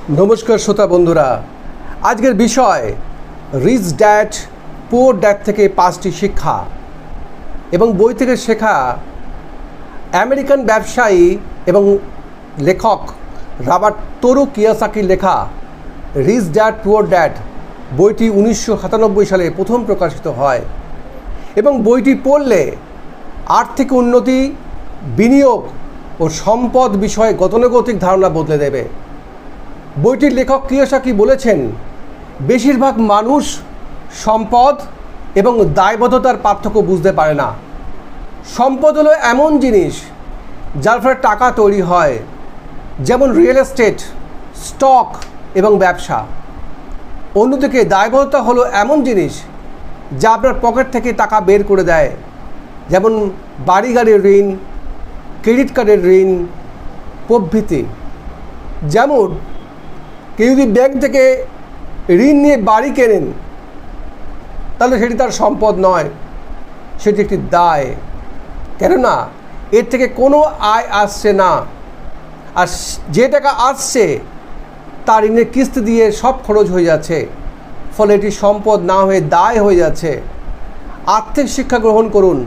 নমস্কার শ্রোতা বন্ধুরা, আজকের বিষয় রিচ ড্যাড পুয়ার ড্যাড থেকে 5টি শিক্ষা এবং বই থেকে শেখা। আমেরিকান ব্যবসায়ী এবং লেখক রবার্ট কিওসাকির লেখা রিচ ড্যাড পুয়ার ড্যাড বইটি 1997 সালে প্রথম প্রকাশিত হয় এবং বইটি পড়লে আর্থিক উন্নতি, বিনিয়োগ ও সম্পদ বিষয়ে গতানুগতিক ধারণা বদলে দেবে। বইটির লেখক কিওসাকি বলেছেন, বেশিরভাগ মানুষ সম্পদ এবং দায়বদ্ধতার পার্থক্য বুঝতে পারে না। সম্পদ হলো এমন জিনিস যার ফলে টাকা তৈরি হয়, যেমন রিয়েল এস্টেট, স্টক এবং ব্যবসা। অন্যদিকে দায়বদ্ধতা হলো এমন জিনিস যা আপনার পকেট থেকে টাকা বের করে দেয়, যেমন বাড়ি গাড়ির ঋণ, ক্রেডিট কার্ডের ঋণ প্রভৃতি। যেমন কেউ যদি ব্যাংক থেকে ঋণ নিয়ে বাড়ি কেনেন, তাহলে সেটি তার সম্পদ নয়, সেটি একটি দায়। কেননা এর থেকে কোনো আয় আসছে না, আর যে টাকা আসছে তার ঋণের কিস্তি দিয়ে সব খরচ হয়ে যাচ্ছে, ফলে এটি সম্পদ না হয়ে দায় হয়ে যাচ্ছে। আর্থিক শিক্ষা গ্রহণ করুন।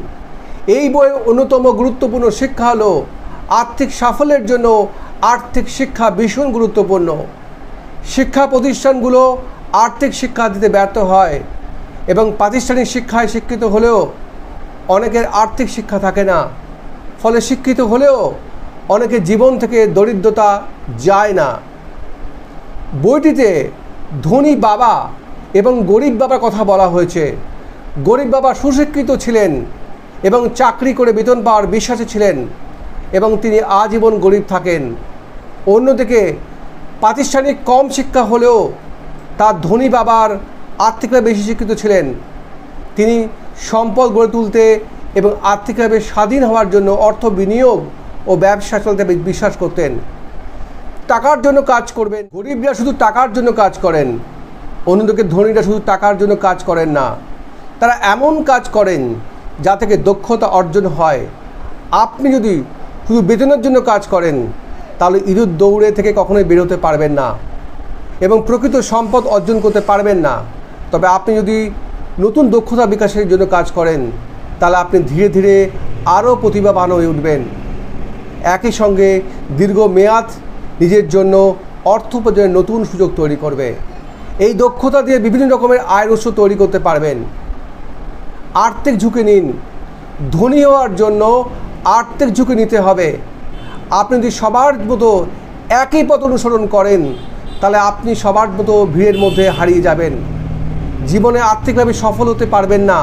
এই বইয়ের অন্যতম গুরুত্বপূর্ণ শিক্ষা হলো আর্থিক সাফল্যের জন্য আর্থিক শিক্ষা ভীষণ গুরুত্বপূর্ণ। শিক্ষা প্রতিষ্ঠানগুলো আর্থিক শিক্ষা দিতে ব্যর্থ হয় এবং প্রাতিষ্ঠানিক শিক্ষায় শিক্ষিত হলেও অনেকের আর্থিক শিক্ষা থাকে না, ফলে শিক্ষিত হলেও অনেকের জীবন থেকে দরিদ্রতা যায় না। বইটিতে ধনী বাবা এবং গরিব বাবার কথা বলা হয়েছে। গরিব বাবা সুশিক্ষিত ছিলেন এবং চাকরি করে বেতন পাওয়ার বিশ্বাসী ছিলেন এবং তিনি আজীবন গরিব থাকেন। অন্যদিকে প্রাতিষ্ঠানিক কম শিক্ষা হলেও তার ধনী বাবার আর্থিকভাবে বেশি শিক্ষিত ছিলেন। তিনি সম্পদ গড়ে তুলতে এবং আর্থিকভাবে স্বাধীন হওয়ার জন্য অর্থ বিনিয়োগ ও ব্যবসা চলতে বিশ্বাস করতেন। টাকার জন্য কাজ করবেন। গরিবরা শুধু টাকার জন্য কাজ করেন, অন্যদিকে ধনীরা শুধু টাকার জন্য কাজ করেন না, তারা এমন কাজ করেন যা থেকে দক্ষতা অর্জন হয়। আপনি যদি শুধু বেতনের জন্য কাজ করেন, তাহলে ইঁদুর দৌড়ে থেকে কখনোই বেরোতে পারবেন না এবং প্রকৃত সম্পদ অর্জন করতে পারবেন না। তবে আপনি যদি নতুন দক্ষতা বিকাশের জন্য কাজ করেন, তাহলে আপনি ধীরে ধীরে আরও প্রতিভাবান হয়ে উঠবেন। একই সঙ্গে দীর্ঘমেয়াদ নিজের জন্য অর্থ উপার্জনের নতুন সুযোগ তৈরি করবে। এই দক্ষতা দিয়ে বিভিন্ন রকমের আয়ের উৎস তৈরি করতে পারবেন। আর্থিক ঝুঁকি নিন। ধনী হওয়ার জন্য আর্থিক ঝুঁকি নিতে হবে। আপনি যদি সবার মতো একই পথ অনুসরণ করেন, তাহলে আপনি সবার মতো ভিড়ের মধ্যে হারিয়ে যাবেন, জীবনে আর্থিকভাবে সফল হতে পারবেন না।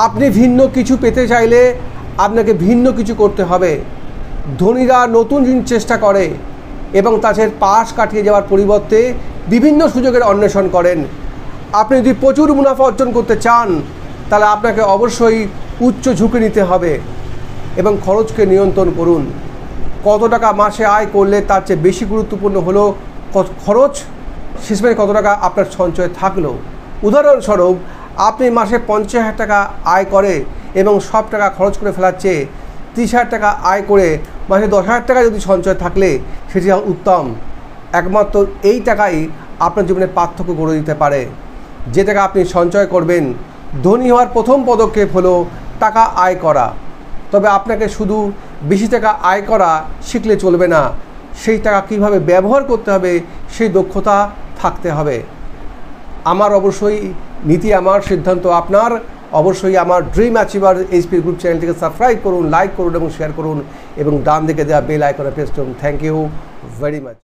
আপনি ভিন্ন কিছু পেতে চাইলে আপনাকে ভিন্ন কিছু করতে হবে। ধনীরা নতুন জিনিস চেষ্টা করে এবং তাদের পাশ কাটিয়ে যাওয়ার পরিবর্তে বিভিন্ন সুযোগের অন্বেষণ করেন। আপনি যদি প্রচুর মুনাফা অর্জন করতে চান, তাহলে আপনাকে অবশ্যই উচ্চ ঝুঁকি নিতে হবে এবং খরচকে নিয়ন্ত্রণ করুন। কত টাকা মাসে আয় করলে তার চেয়ে বেশি গুরুত্বপূর্ণ হলো খরচ, শেষমেশ কত টাকা আপনার সঞ্চয় থাকলো। উদাহরণস্বরূপ, আপনি মাসে 50,000 টাকা আয় করে এবং সব টাকা খরচ করে ফেলার চেয়ে 30,000 টাকা আয় করে মাসে 10,000 টাকা যদি সঞ্চয় থাকলে সেটি উত্তম। একমাত্র এই টাকাই আপনার জীবনে পার্থক্য গড়ে দিতে পারে। যে টাকা আপনি সঞ্চয় করবেন, ধনী হওয়ার প্রথম পদক্ষেপ হলো টাকা আয় করা। তবে আপনাকে শুধু বেশি টাকা আয় করা শিখলে চলবে না, সেই টাকা কীভাবে ব্যবহার করতে হবে সেই দক্ষতা থাকতে হবে। আমার অবশ্যই নীতি আমার, সিদ্ধান্ত আপনার। অবশ্যই আমার ড্রিম অ্যাচিভার এইচপি গ্রুপ চ্যানেলটিকে সাবস্ক্রাইব করুন, লাইক করুন এবং শেয়ার করুন এবং ডান দিকে দেওয়া বেল আইকনে প্রেস করুন। Thank you very much.